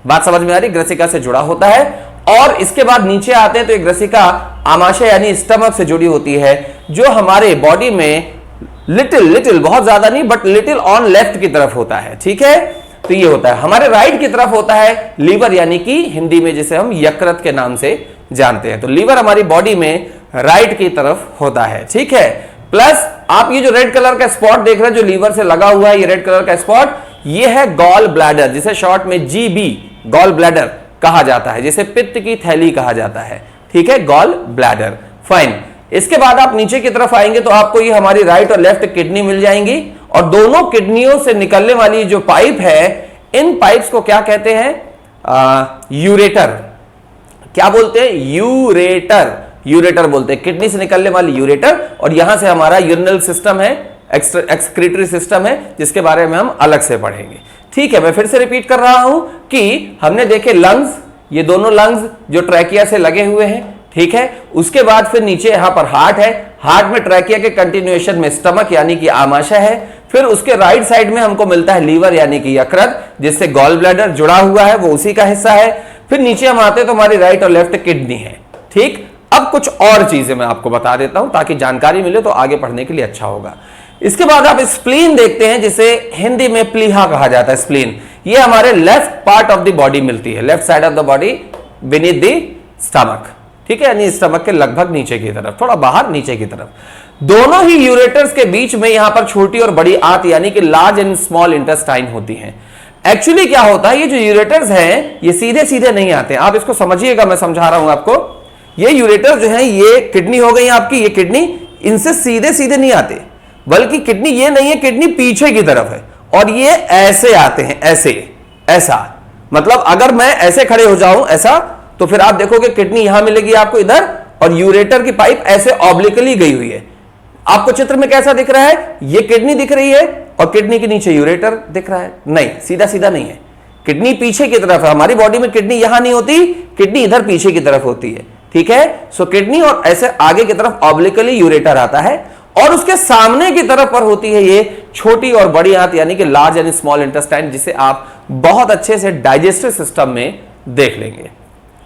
S1: बात समझ में आ रही, ग्रसिका से जुड़ा होता है। और इसके बाद नीचे आते हैं तो ये ग्रसिका आमाशय यानी स्टमक से जुड़ी होती है, जो हमारे बॉडी में लिटिल बहुत ज्यादा नहीं बट लिटिल ऑन लेफ्ट की तरफ होता है। ठीक है, तो ये होता है। हमारे राइट की तरफ होता है लीवर यानी कि हिंदी में जिसे हम यकृत के नाम से जानते हैं। तो लीवर हमारी बॉडी में राइट की तरफ होता है। ठीक है, प्लस आप ये जो रेड कलर का स्पॉट देख रहे हैं जो लीवर से लगा हुआ है, ये रेड कलर का स्पॉट, ये है गॉल ब्लैडर, जिसे शॉर्ट में जीबी गॉल ब्लैडर कहा जाता है, जिसे पित्त की थैली कहा जाता है। ठीक है, गॉल ब्लैडर। फाइन। इसके बाद आप नीचे की तरफ आएंगे तो आपको ये हमारी राइट और लेफ्ट किडनी मिल जाएंगी, और दोनों किडनियों से निकलने वाली जो पाइप है, इन पाइप्स को क्या कहते हैं? यूरेटर। क्या बोलते हैं? यूरेटर। यूरेटर बोलते हैं, किडनी से निकलने वाली यूरेटर। और यहां से हमारा यूरिनल सिस्टम है, एक्सक्रीटरी सिस्टम है, जिसके बारे में हम अलग से पढ़ेंगे। ठीक है, मैं फिर से रिपीट कर रहा हूं कि हमने देखे लंग्स, ये दोनों लंग्स जो ट्रैकिया से लगे हुए हैं। ठीक है, उसके बाद फिर नीचे यहां पर हार्ट है, हार्ट में ट्रैकिया के कंटिन्यूएशन में स्टमक यानी कि आमाशय है। फिर उसके राइट साइड में हमको मिलता है लीवर यानी कि यकृत, जिससे गॉल ब्लैडर जुड़ा हुआ है, वो उसी का हिस्सा है। फिर नीचे हम आते हैं तो हमारी राइट और लेफ्ट किडनी है। ठीक, अब कुछ और चीजें मैं आपको बता देता हूं ताकि जानकारी मिले तो आगे पढ़ने के लिए अच्छा होगा। इसके बाद आप स्प्लीन देखते हैं, जिसे हिंदी में प्लीहा कहा जाता है। स्प्लीन ये हमारे left part of the body मिलती है, left side of the body beneath the stomach. ठीक है, यानी स्टमक के लगभग नीचे की तरफ, थोड़ा बाहर नीचे की तरफ। दोनों ही यूरेटर्स के बीच में यहां पर छोटी और बड़ी आंत यानी कि लार्ज एंड स्मॉल इंटेस्टाइन होती हैं। एक्चुअली क्या होता है, ये जो यूरेटर्स हैं ये सीधे सीधे नहीं आते, आप इसको समझिएगा, मैं समझा रहा हूं आपको। ये यूरेटर्स जो हैं, ये किडनी हो गई आपकी, ये किडनी, इनसे सीधे सीधे नहीं आते, बल्कि किडनी ये नहीं है, किडनी पीछे की तरफ है और ये ऐसे आते हैं, ऐसे, ऐसा। मतलब अगर मैं ऐसे खड़े हो जाऊं ऐसा, तो फिर आप देखोगे किडनी यहां मिलेगी आपको इधर, और यूरेटर की पाइप ऐसे ऑब्लिकली गई हुई है। आपको चित्र में कैसा दिख रहा है? ये किडनी दिख रही है और किडनी के नीचे यूरेटर दिख रहा है। नहीं, सीधा सीधा नहीं है, किडनी पीछे की तरफ है। हमारी बॉडी में किडनी यहां नहीं होती, किडनी इधर पीछे की तरफ होती है। ठीक है, सो किडनी और ऐसे आगे की तरफ ऑब्लिकली यूरेटर आता है, और उसके सामने की तरफ पर होती है ये छोटी और बड़ी आंत यानी कि लार्ज एंड स्मॉल इंटेस्टाइन, जिसे आप बहुत अच्छे से डाइजेस्टिव सिस्टम में देख लेंगे।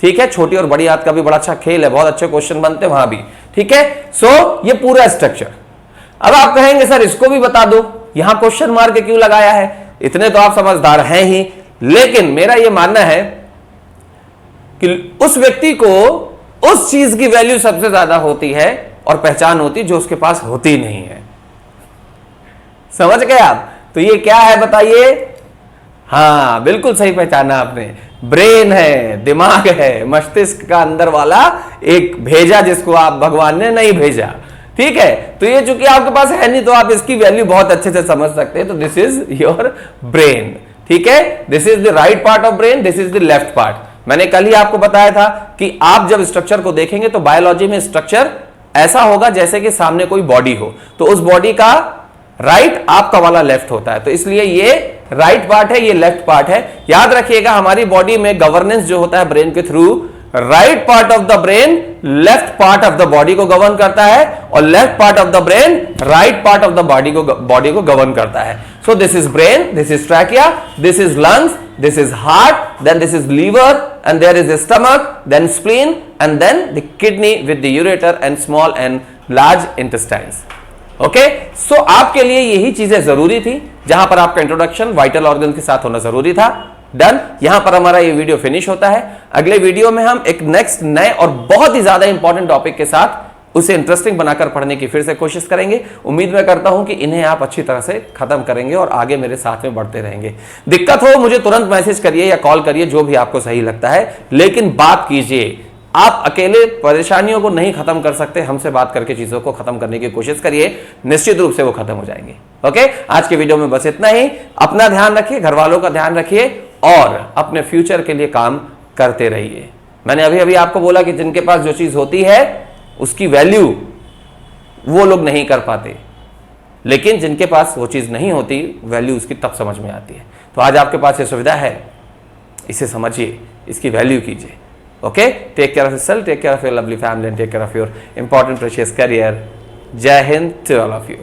S1: ठीक है, छोटी और बड़ी आंत का भी बड़ा अच्छा खेल है, बहुत अच्छे क्वेश्चन बनते हैं वहां भी। ठीक है, सो ये पूरा स्ट्रक्चर। अब आप कहेंगे सर इसको भी बता दो, यहां क्वेश्चन मार्क क्यों लगाया है? इतने तो आप समझदार हैं ही, लेकिन मेरा यह मानना है कि उस व्यक्ति को उस चीज की वैल्यू सबसे ज्यादा होती है और पहचान होती जो उसके पास होती नहीं है। समझ गए आप? तो ये क्या है बताइए? हाँ, बिल्कुल सही पहचाना आपने, ब्रेन है, दिमाग है, मस्तिष्क का अंदर वाला एक भेजा जिसको आप भगवान ने नहीं भेजा। ठीक है, तो ये चूंकि आपके पास है नहीं तो आप इसकी वैल्यू बहुत अच्छे से समझ सकते हैं। तो दिस इज योर ब्रेन। ठीक है, this is the right part of brain, this is the left part. मैंने कल ही आपको बताया था कि आप जब स्ट्रक्चर को देखेंगे तो बायोलॉजी में स्ट्रक्चर ऐसा होगा जैसे कि सामने कोई बॉडी हो, तो उस बॉडी का राइट आपका वाला लेफ्ट होता है, तो इसलिए ये राइट पार्ट है, ये लेफ्ट पार्ट है। याद रखिएगा, हमारी बॉडी में गवर्नेंस जो होता है ब्रेन के through, right part of the brain left part of the body को गवर्न करता है, और left part of the brain right part of the body को गवर्न करता है। So this is brain, this is trachea, this is lungs, this is heart, then this is liver, and there is the stomach, then spleen, and then the kidney with the ureter and small and large intestines. Okay, so आपके लिए यही चीजें जरूरी थी, जहां पर आपका introduction vital organ के साथ होना जरूरी था। डन। यहां पर हमारा ये वीडियो फिनिश होता है। अगले वीडियो में हम एक नेक्स्ट नए और बहुत ही ज्यादा इंपॉर्टेंट टॉपिक के साथ उसे इंटरेस्टिंग बनाकर पढ़ने की फिर से कोशिश करेंगे। उम्मीद मैं करता हूं कि इन्हें आप अच्छी तरह से खत्म करेंगे और आगे मेरे साथ में बढ़ते रहेंगे। दिक्कत हो मुझे तुरंत मैसेज करिए या कॉल करिए, जो भी आपको सही लगता है, लेकिन बात कीजिए। आप अकेले परेशानियों को नहीं खत्म कर सकते, हमसे बात करके चीजों को खत्म करने की कोशिश करिए, निश्चित रूप से वो खत्म हो जाएंगे। ओके, आज के वीडियो में बस इतना ही। अपना ध्यान रखिए, घर वालों का ध्यान रखिए और अपने फ्यूचर के लिए काम करते रहिए। मैंने अभी अभी आपको बोला कि जिनके पास जो चीज होती है उसकी वैल्यू वो लोग नहीं कर पाते, लेकिन जिनके पास वो चीज नहीं होती वैल्यू उसकी तब समझ में आती है। तो आज आपके पास ये सुविधा है, इसे समझिए, इसकी वैल्यू कीजिए। Okay, take care of yourself, take care of your lovely family and take care of your important precious career. जय हिंद टू ऑल ऑफ यू।